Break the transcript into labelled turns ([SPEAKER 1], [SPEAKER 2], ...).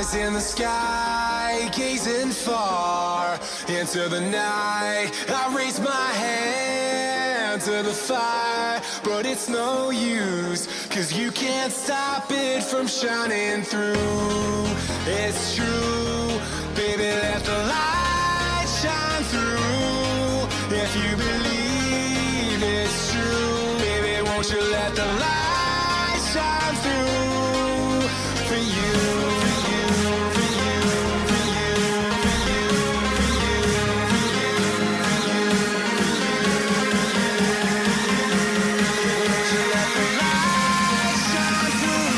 [SPEAKER 1] eyes in the sky, gazing far into the night. I raise my hand to the fire, but it's no use, 'cause you can't stop it from shining through. It's true, baby, let the light shine through. If you believe it's true, baby, won't you let the light shine through for you, for you, for you, for you, for you, for you, for you, for you, won't you let the light shine through?